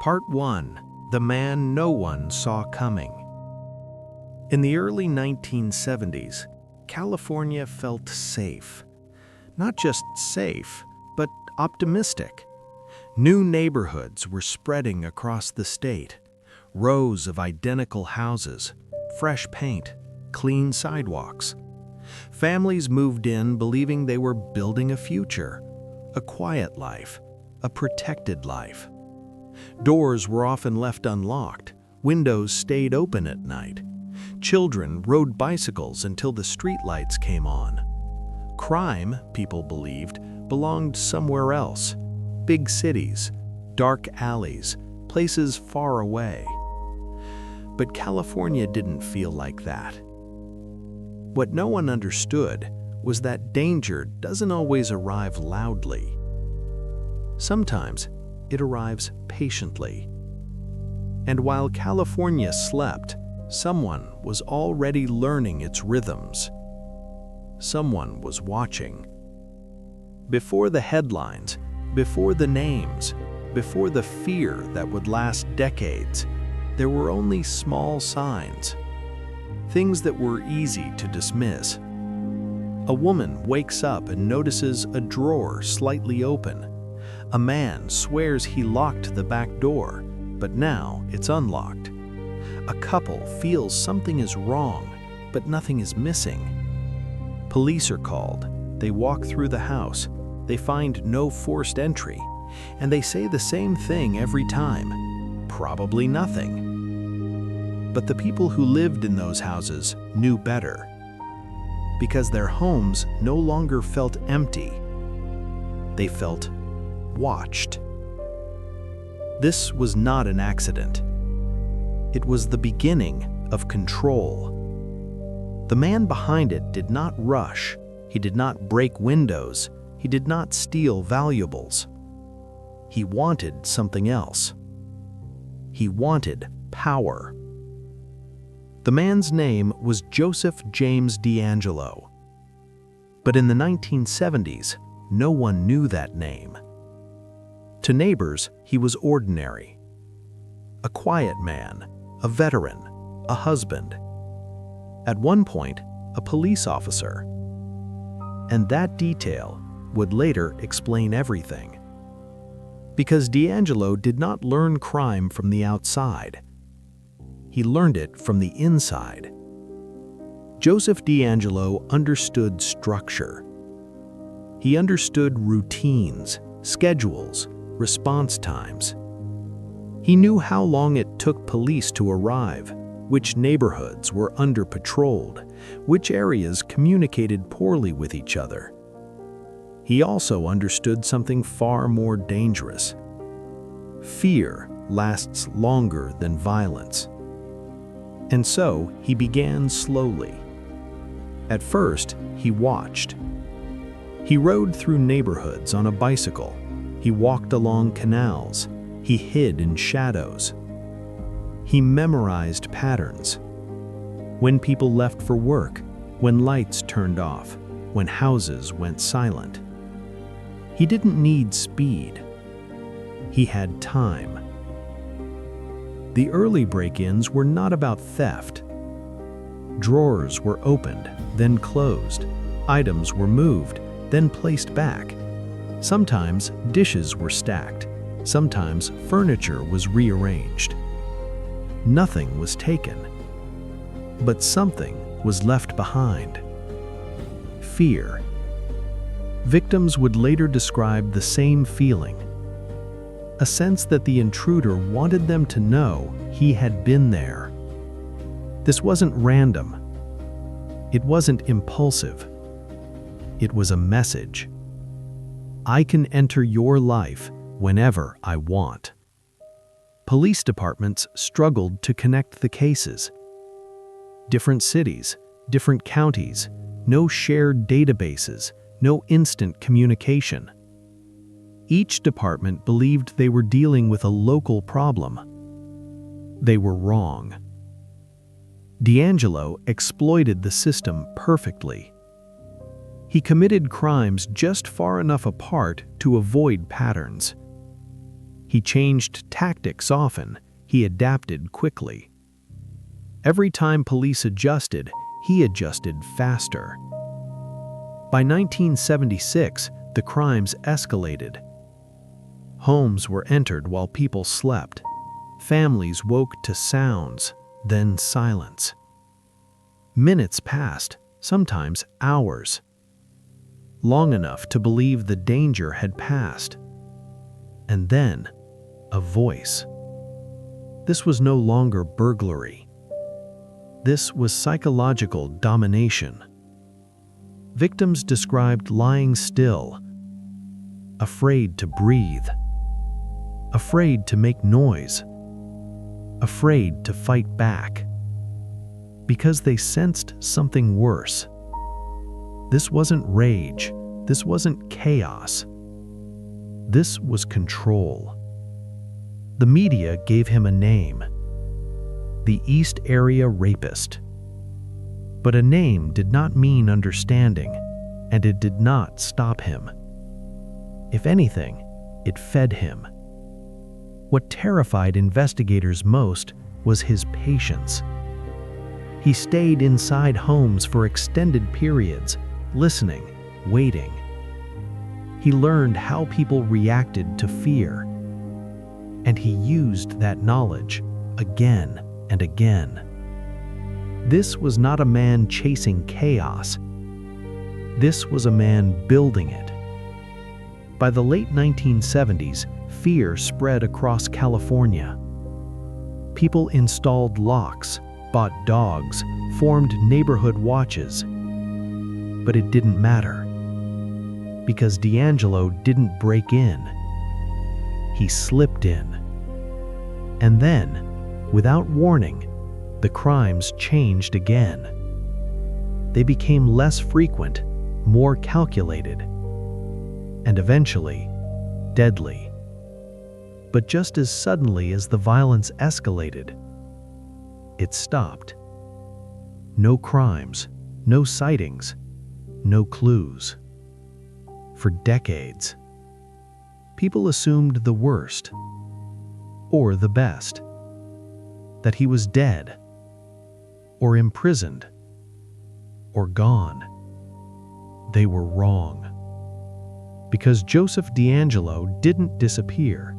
Part 1. The Man No One Saw Coming. In the early 1970s, California felt safe. Not just safe, but optimistic. New neighborhoods were spreading across the state. Rows of identical houses, fresh paint, clean sidewalks. Families moved in believing they were building a future, a quiet life, a protected life. Doors were often left unlocked, windows stayed open at night. Children rode bicycles until the streetlights came on. Crime, people believed, belonged somewhere else. Big cities, dark alleys, places far away. But California didn't feel like that. What no one understood was that danger doesn't always arrive loudly. Sometimes it arrives patiently. And while California slept, someone was already learning its rhythms. Someone was watching. Before the headlines, before the names, before the fear that would last decades, there were only small signs. Things that were easy to dismiss. A woman wakes up and notices a drawer slightly open. A man swears he locked the back door, but now it's unlocked. A couple feels something is wrong, but nothing is missing. Police are called. They walk through the house. They find no forced entry, and they say the same thing every time. Probably nothing. But the people who lived in those houses knew better, because their homes no longer felt empty. They felt watched. This was not an accident. It was the beginning of control. The man behind it did not rush. He did not break windows. He did not steal valuables. He wanted something else. He wanted power. The man's name was Joseph James DeAngelo. But in the 1970s, no one knew that name. To neighbors, he was ordinary. A quiet man, a veteran, a husband. At one point, a police officer. And that detail would later explain everything. Because DeAngelo did not learn crime from the outside. He learned it from the inside. Joseph DeAngelo understood structure. He understood routines, schedules, response times. He knew how long it took police to arrive, which neighborhoods were under-patrolled, which areas communicated poorly with each other. He also understood something far more dangerous. Fear lasts longer than violence. And so he began slowly. At first, he watched. He rode through neighborhoods on a bicycle. He walked along canals. He hid in shadows. He memorized patterns. When people left for work, when lights turned off, when houses went silent. He didn't need speed. He had time. The early break-ins were not about theft. Drawers were opened, then closed. Items were moved, then placed back. Sometimes dishes were stacked. Sometimes furniture was rearranged. Nothing was taken. But something was left behind. Fear. Victims would later describe the same feeling. A sense that the intruder wanted them to know he had been there. This wasn't random. It wasn't impulsive. It was a message. I can enter your life whenever I want. Police departments struggled to connect the cases. Different cities, different counties, no shared databases, no instant communication. Each department believed they were dealing with a local problem. They were wrong. DeAngelo exploited the system perfectly. He committed crimes just far enough apart to avoid patterns. He changed tactics often. He adapted quickly. Every time police adjusted, he adjusted faster. By 1976, the crimes escalated. Homes were entered while people slept. Families woke to sounds, then silence. Minutes passed, sometimes hours. Long enough to believe the danger had passed. And then, a voice. This was no longer burglary. This was psychological domination. Victims described lying still, afraid to breathe, afraid to make noise, afraid to fight back, because they sensed something worse. This wasn't rage, this wasn't chaos. This was control. The media gave him a name, the East Area Rapist. But a name did not mean understanding, and it did not stop him. If anything, it fed him. What terrified investigators most was his patience. He stayed inside homes for extended periods, listening, waiting. He learned how people reacted to fear, and he used that knowledge again and again. This was not a man chasing chaos. This was a man building it. By the late 1970s, fear spread across California. People installed locks, bought dogs, formed neighborhood watches. But it didn't matter, because D'Angelo didn't break in. He slipped in. And then, without warning, the crimes changed again. They became less frequent, more calculated, and eventually, deadly. But just as suddenly as the violence escalated, it stopped. No crimes, no sightings, no clues. For decades, people assumed the worst, or the best, that he was dead, or imprisoned, or gone. They were wrong. Because Joseph D'Angelo didn't disappear.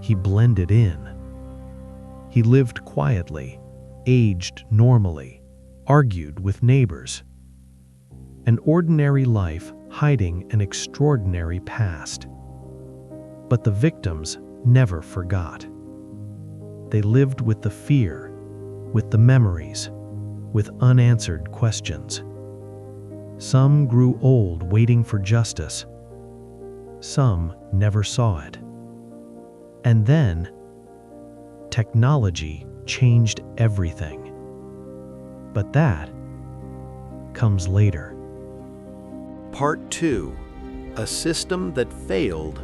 He blended in. He lived quietly, aged normally, argued with neighbors. An ordinary life hiding an extraordinary past. But the victims never forgot. They lived with the fear, with the memories, with unanswered questions. Some grew old waiting for justice. Some never saw it. And then, technology changed everything. But that comes later. Part 2. A system that failed,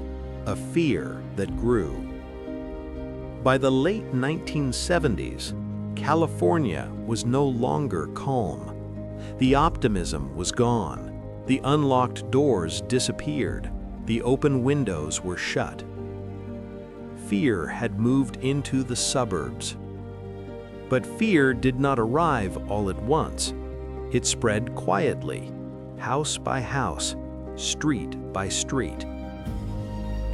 a fear that grew. By the late 1970s, California was no longer calm. The optimism was gone. The unlocked doors disappeared. The open windows were shut. Fear had moved into the suburbs. But fear did not arrive all at once. It spread quietly, house by house, street by street.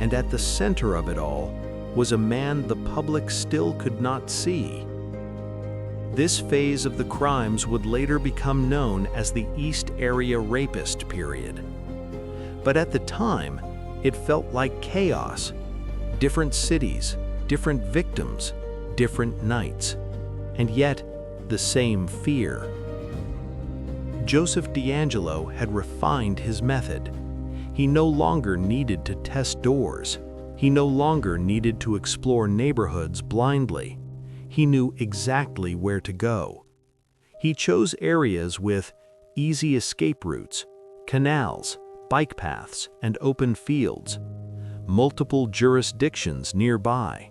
And at the center of it all was a man the public still could not see. This phase of the crimes would later become known as the East Area Rapist period. But at the time, it felt like chaos. Different cities, different victims, different nights, and yet the same fear. Joseph D'Angelo had refined his method. He no longer needed to test doors. He no longer needed to explore neighborhoods blindly. He knew exactly where to go. He chose areas with easy escape routes, canals, bike paths, and open fields, multiple jurisdictions nearby,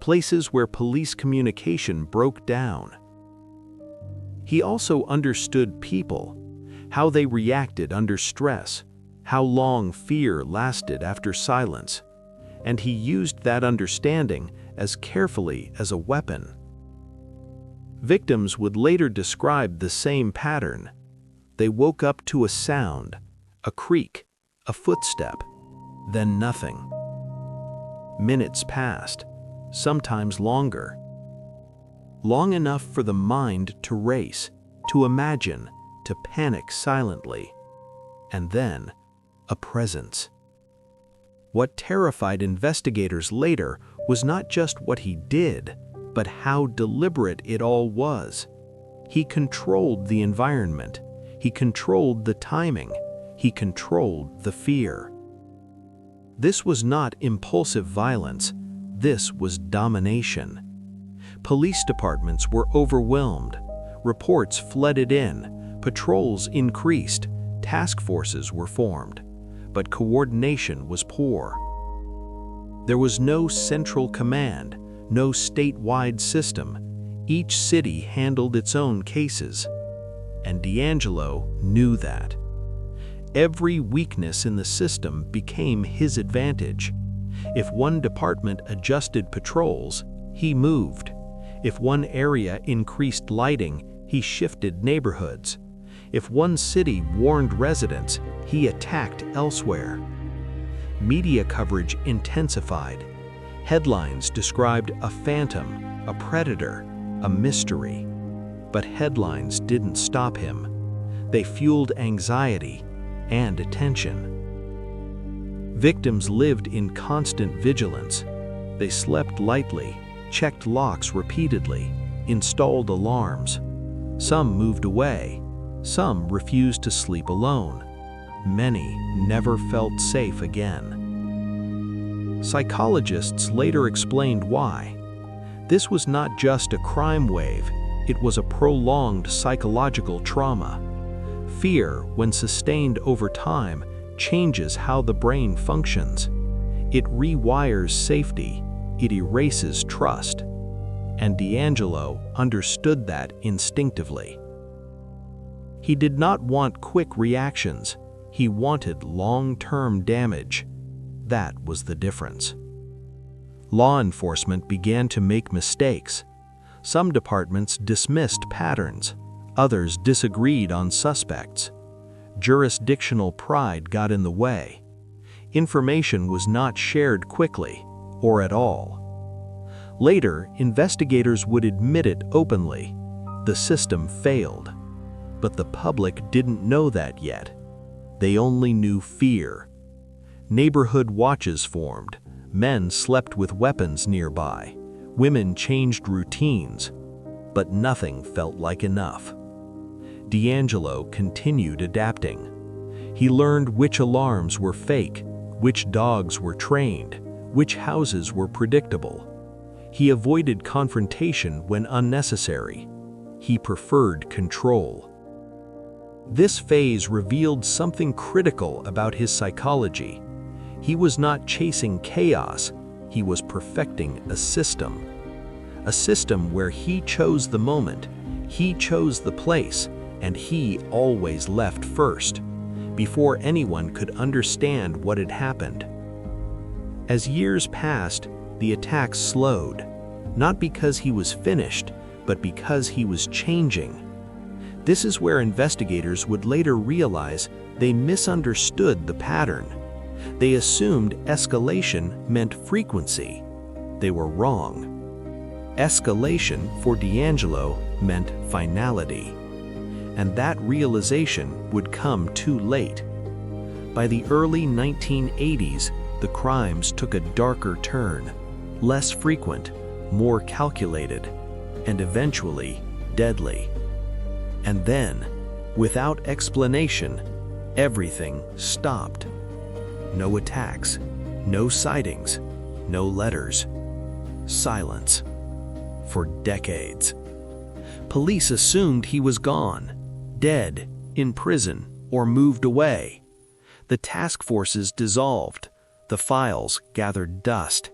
places where police communication broke down. He also understood people, how they reacted under stress, how long fear lasted after silence, and he used that understanding as carefully as a weapon. Victims would later describe the same pattern. They woke up to a sound, a creak, a footstep, then nothing. Minutes passed, sometimes longer. Long enough for the mind to race, to imagine, to panic silently. And then, a presence. What terrified investigators later was not just what he did, but how deliberate it all was. He controlled the environment. He controlled the timing. He controlled the fear. This was not impulsive violence. This was domination. Police departments were overwhelmed. Reports flooded in. Patrols increased. Task forces were formed. But coordination was poor. There was no central command, no statewide system. Each city handled its own cases. And D'Angelo knew that. Every weakness in the system became his advantage. If one department adjusted patrols, he moved. If one area increased lighting, he shifted neighborhoods. If one city warned residents, he attacked elsewhere. Media coverage intensified. Headlines described a phantom, a predator, a mystery. But headlines didn't stop him. They fueled anxiety and attention. Victims lived in constant vigilance. They slept lightly, checked locks repeatedly, installed alarms. Some moved away. Some refused to sleep alone. Many never felt safe again. Psychologists later explained why. This was not just a crime wave, it was a prolonged psychological trauma. Fear, when sustained over time, changes how the brain functions. It rewires safety, it erases trust. And D'Angelo understood that instinctively. He did not want quick reactions. He wanted long-term damage. That was the difference. Law enforcement began to make mistakes. Some departments dismissed patterns. Others disagreed on suspects. Jurisdictional pride got in the way. Information was not shared quickly, or at all. Later, investigators would admit it openly. The system failed. But the public didn't know that yet. They only knew fear. Neighborhood watches formed. Men slept with weapons nearby. Women changed routines. But nothing felt like enough. D'Angelo continued adapting. He learned which alarms were fake, which dogs were trained, which houses were predictable. He avoided confrontation when unnecessary. He preferred control. This phase revealed something critical about his psychology. He was not chasing chaos, he was perfecting a system. A system where he chose the moment, he chose the place, and he always left first, before anyone could understand what had happened. As years passed, the attacks slowed, not because he was finished, but because he was changing. This is where investigators would later realize they misunderstood the pattern. They assumed escalation meant frequency. They were wrong. Escalation for D'Angelo meant finality. And that realization would come too late. By the early 1980s, the crimes took a darker turn, less frequent, more calculated, and eventually deadly. And then, without explanation, everything stopped. No attacks, no sightings, no letters. Silence. For decades. Police assumed he was gone, dead, in prison, or moved away. The task forces dissolved, the files gathered dust.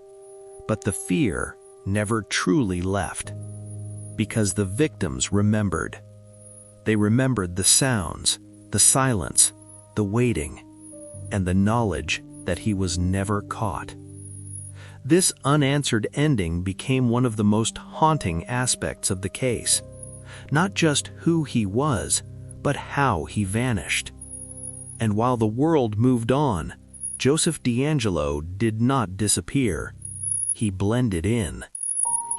But the fear never truly left. Because the victims remembered. They remembered the sounds, the silence, the waiting, and the knowledge that he was never caught. This unanswered ending became one of the most haunting aspects of the case. Not just who he was, but how he vanished. And while the world moved on, Joseph DeAngelo did not disappear. He blended in.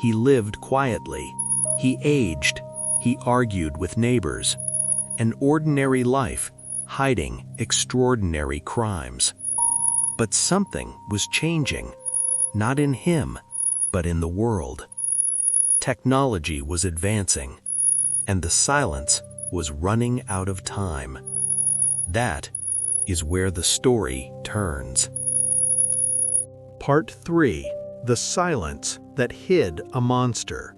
He lived quietly. He aged. He argued with neighbors. An ordinary life, hiding extraordinary crimes. But something was changing, not in him, but in the world. Technology was advancing, and the silence was running out of time. That is where the story turns. Part 3: The Silence That Hid a Monster.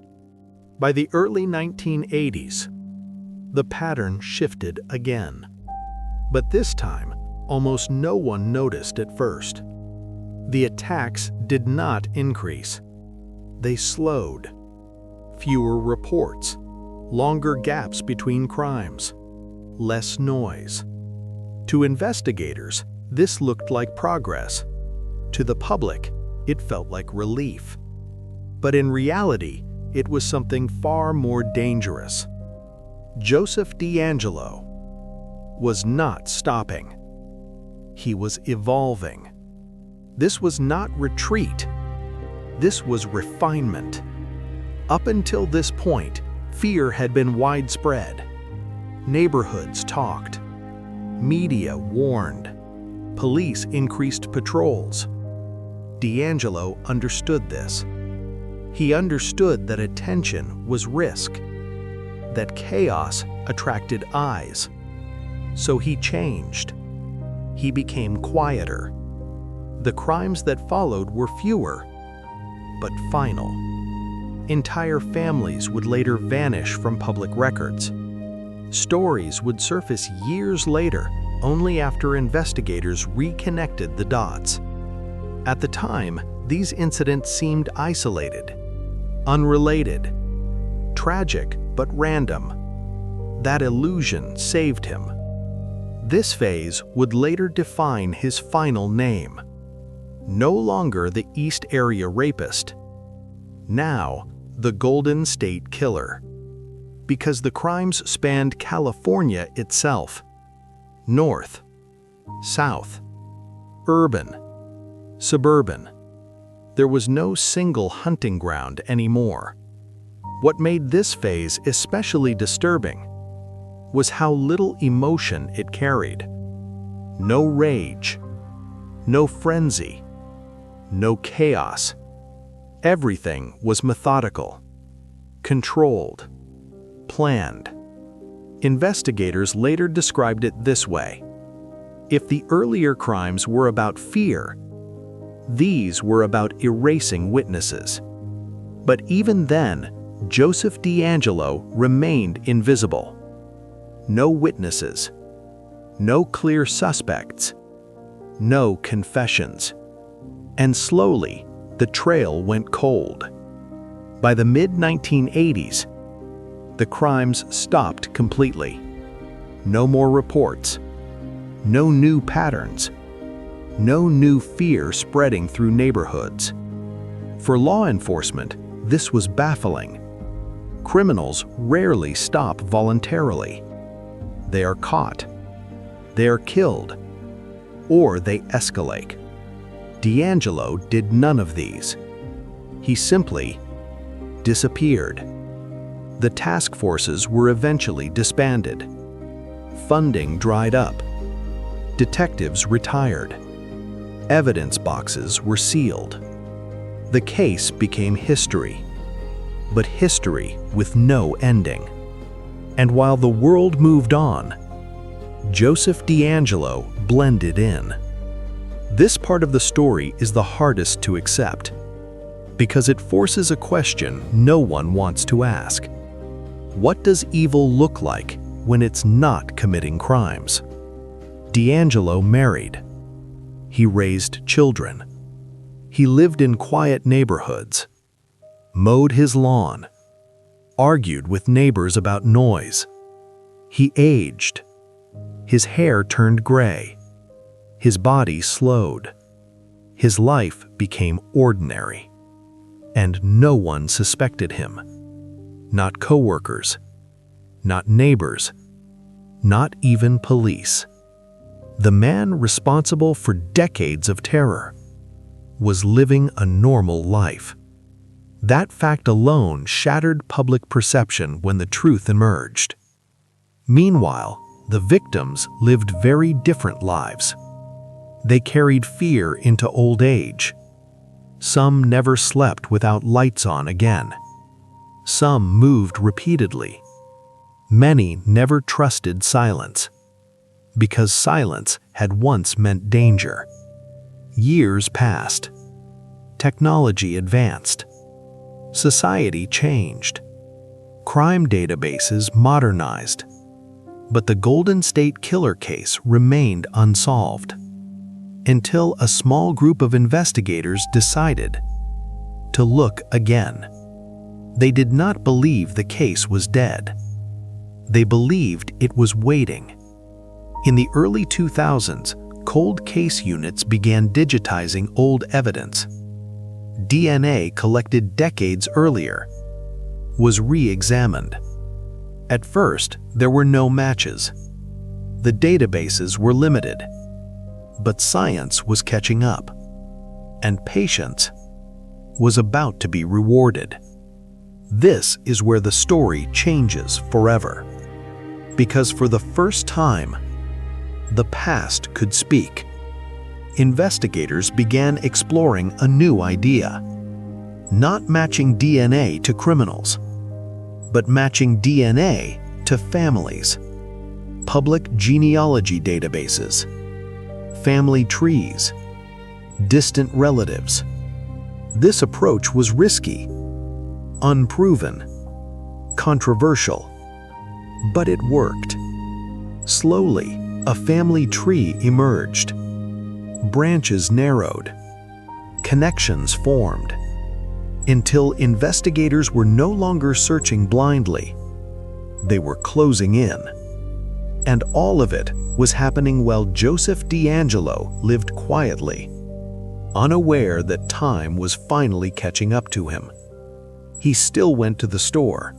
By the early 1980s, the pattern shifted again. But this time, almost no one noticed at first. The attacks did not increase. They slowed. Fewer reports, longer gaps between crimes, less noise. To investigators, this looked like progress. To the public, it felt like relief. But in reality, it was something far more dangerous. Joseph DeAngelo was not stopping. He was evolving. This was not retreat. This was refinement. Up until this point, fear had been widespread. Neighborhoods talked. Media warned. Police increased patrols. DeAngelo understood this. He understood that attention was risk, that chaos attracted eyes. So he changed. He became quieter. The crimes that followed were fewer, but final. Entire families would later vanish from public records. Stories would surface years later, only after investigators reconnected the dots. At the time, these incidents seemed isolated, unrelated, tragic but random. That illusion saved him. This phase would later define his final name. No longer the East Area Rapist. Now, the Golden State Killer. Because the crimes spanned California itself. North, south, urban, suburban. There was no single hunting ground anymore. What made this phase especially disturbing was how little emotion it carried. No rage, no frenzy, no chaos. Everything was methodical, controlled, planned. Investigators later described it this way: if the earlier crimes were about fear, these were about erasing witnesses. But even then, Joseph DeAngelo remained invisible. No witnesses, no clear suspects, no confessions. And slowly, the trail went cold. By the mid-1980s, the crimes stopped completely. No more reports, no new patterns, no new fear spreading through neighborhoods. For law enforcement, this was baffling. Criminals rarely stop voluntarily. They are caught, they are killed, or they escalate. DeAngelo did none of these. He simply disappeared. The task forces were eventually disbanded. Funding dried up. Detectives retired. Evidence boxes were sealed. The case became history, but history with no ending. And while the world moved on, Joseph DeAngelo blended in. This part of the story is the hardest to accept, because it forces a question no one wants to ask. What does evil look like when it's not committing crimes? DeAngelo married. He raised children. He lived in quiet neighborhoods, mowed his lawn, argued with neighbors about noise. He aged. His hair turned gray. His body slowed. His life became ordinary, and no one suspected him. Not coworkers, not neighbors, not even police. The man responsible for decades of terror was living a normal life. That fact alone shattered public perception when the truth emerged. Meanwhile, the victims lived very different lives. They carried fear into old age. Some never slept without lights on again. Some moved repeatedly. Many never trusted silence, because silence had once meant danger. Years passed. Technology advanced. Society changed. Crime databases modernized. But the Golden State Killer case remained unsolved, until a small group of investigators decided to look again. They did not believe the case was dead. They believed it was waiting. In the early 2000s, cold case units began digitizing old evidence. DNA collected decades earlier was re-examined. At first, there were no matches. The databases were limited. But science was catching up, and patience was about to be rewarded. This is where the story changes forever. Because for the first time, the past could speak. Investigators began exploring a new idea. Not matching DNA to criminals, but matching DNA to families. Public genealogy databases, family trees, distant relatives. This approach was risky, unproven, controversial, but it worked. Slowly, a family tree emerged. Branches narrowed. Connections formed. Until investigators were no longer searching blindly. They were closing in. And all of it was happening while Joseph D'Angelo lived quietly, unaware that time was finally catching up to him. He still went to the store.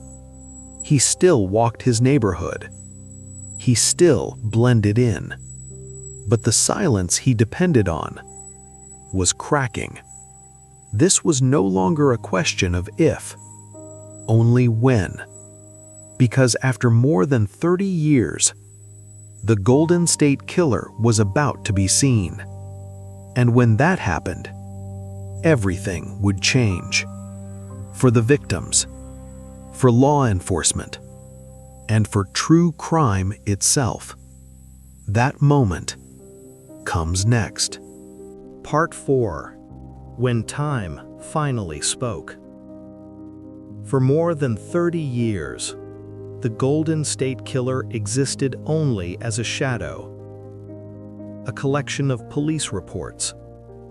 He still walked his neighborhood. He still blended in. But the silence he depended on was cracking. This was no longer a question of if, only when. Because after more than 30 years, the Golden State Killer was about to be seen. And when that happened, everything would change. For the victims, for law enforcement, and for true crime itself. That moment comes next. Part 4. When Time Finally Spoke. For more than 30 years, the Golden State Killer existed only as a shadow. A collection of police reports,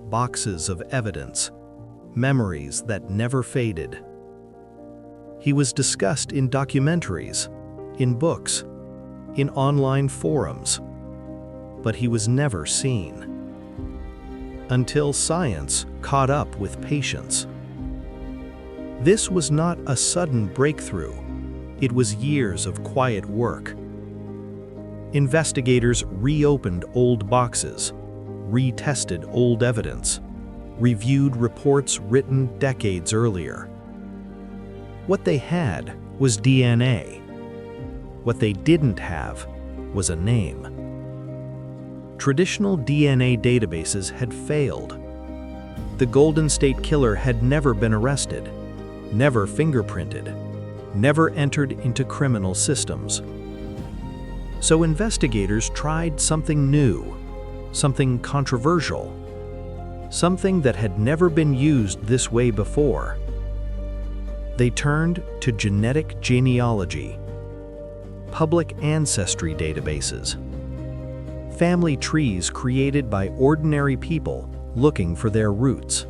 boxes of evidence, memories that never faded. He was discussed in documentaries, in books, in online forums, but he was never seen. Until science caught up with patience. This was not a sudden breakthrough. It was years of quiet work. Investigators reopened old boxes, retested old evidence, reviewed reports written decades earlier. What they had was DNA. What they didn't have was a name. Traditional DNA databases had failed. The Golden State Killer had never been arrested, never fingerprinted, never entered into criminal systems. So investigators tried something new, something controversial, something that had never been used this way before. They turned to genetic genealogy, public ancestry databases, family trees created by ordinary people looking for their roots.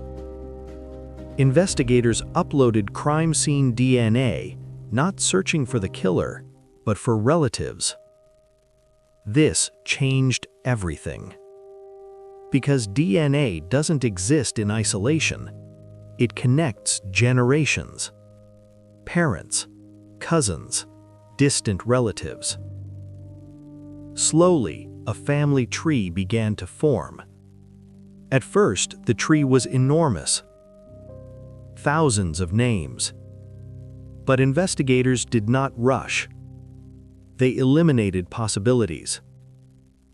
Investigators uploaded crime scene DNA, not searching for the killer, but for relatives. This changed everything. Because DNA doesn't exist in isolation. It connects generations. Parents, cousins, distant relatives. Slowly, a family tree began to form. At first, the tree was enormous. Thousands of names. But investigators did not rush. They eliminated possibilities,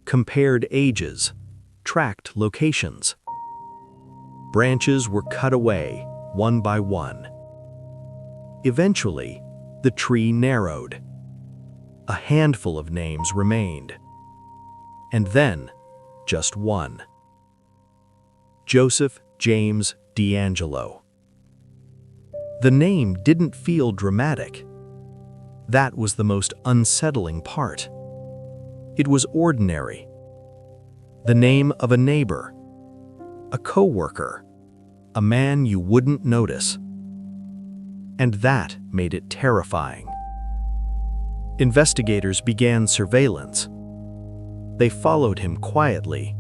compared ages, tracked locations. Branches were cut away, one by one. Eventually, the tree narrowed. A handful of names remained. And then, just one. Joseph James DeAngelo. The name didn't feel dramatic. That was the most unsettling part. It was ordinary. The name of a neighbor, a coworker, a man you wouldn't notice. And that made it terrifying. Investigators began surveillance. They followed him quietly,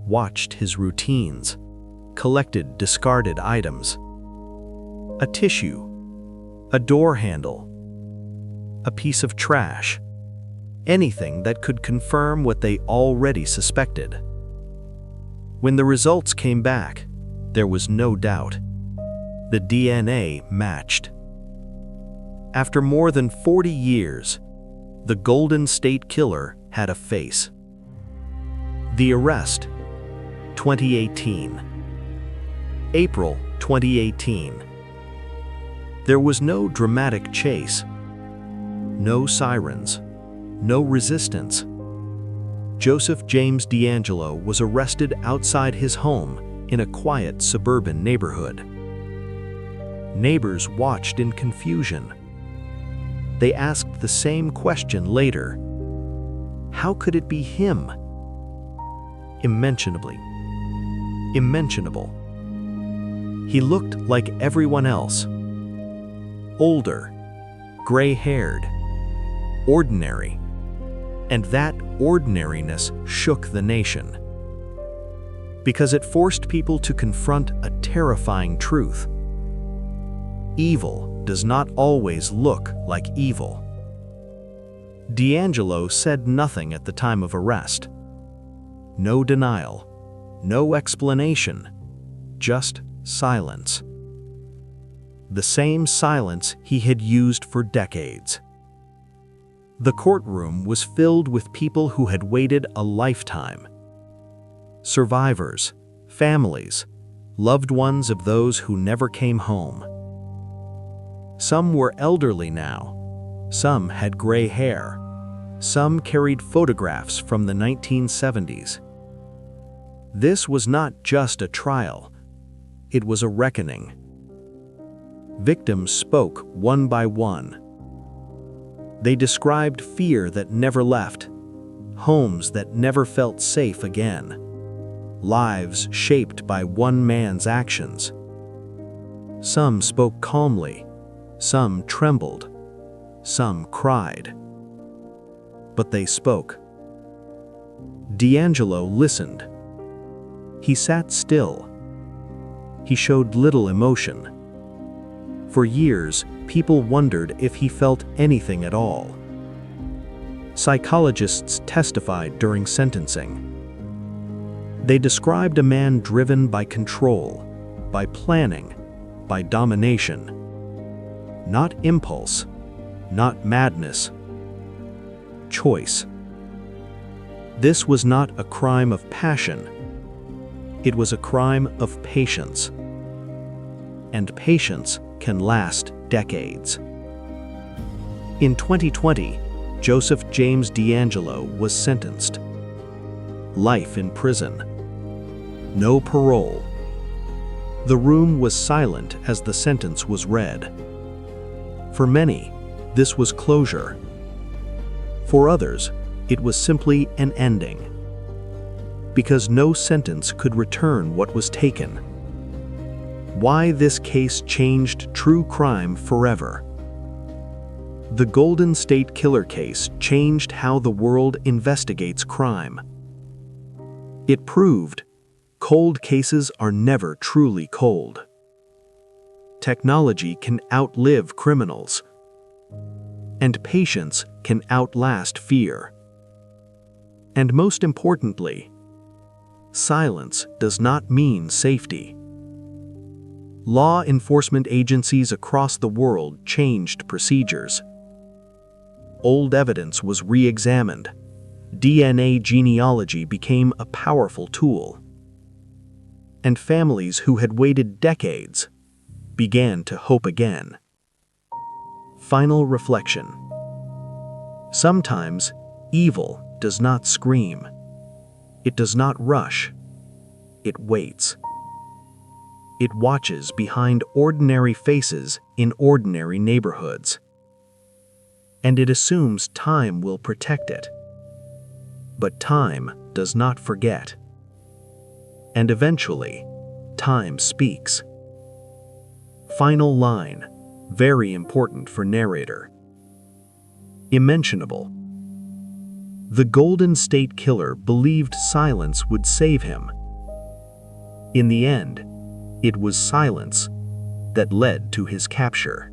watched his routines, collected discarded items. A tissue, a door handle, a piece of trash, anything that could confirm what they already suspected. When the results came back, there was no doubt. The DNA matched. After more than 40 years, the Golden State Killer had a face. The arrest, 2018. April 2018. There was no dramatic chase. No sirens. No resistance. Joseph James DeAngelo was arrested outside his home in a quiet suburban neighborhood. Neighbors watched in confusion. They asked the same question later. How could it be him? Immentionable. He looked like everyone else. Older, gray-haired, ordinary. And that ordinariness shook the nation. Because it forced people to confront a terrifying truth. Evil does not always look like evil. DeAngelo said nothing at the time of arrest. No denial, no explanation, just silence. The same silence he had used for decades. The courtroom was filled with people who had waited a lifetime. Survivors, families, loved ones of those who never came home. Some were elderly now. Some had gray hair. Some carried photographs from the 1970s. This was not just a trial. It was a reckoning. Victims spoke one by one. They described fear that never left, homes that never felt safe again, lives shaped by one man's actions. Some spoke calmly, some trembled, some cried. But they spoke. DeAngelo listened. He sat still. He showed little emotion. For years, people wondered if he felt anything at all. Psychologists testified during sentencing. They described a man driven by control, by planning, by domination. Not impulse, not madness. Choice. This was not a crime of passion. It was a crime of patience. And patience can last decades. In 2020, Joseph James DeAngelo was sentenced. Life in prison. No parole. The room was silent as the sentence was read. For many, this was closure. For others, it was simply an ending. Because no sentence could return what was taken. Why this case changed true crime forever. The Golden State Killer case changed how the world investigates crime. It proved Cold cases are never truly cold. Technology can outlive criminals, and patience can outlast fear. And most importantly, silence does not mean safety. Law enforcement agencies across the world changed procedures. Old evidence was re-examined. DNA genealogy became a powerful tool. And families who had waited decades began to hope again. Final reflection. Sometimes evil does not scream. It does not rush. It waits. It watches behind ordinary faces in ordinary neighborhoods. And it assumes time will protect it. But time does not forget. And eventually, time speaks. Final line, very important for narrator. Immentionable. The Golden State Killer believed silence would save him. In the end, it was silence that led to his capture.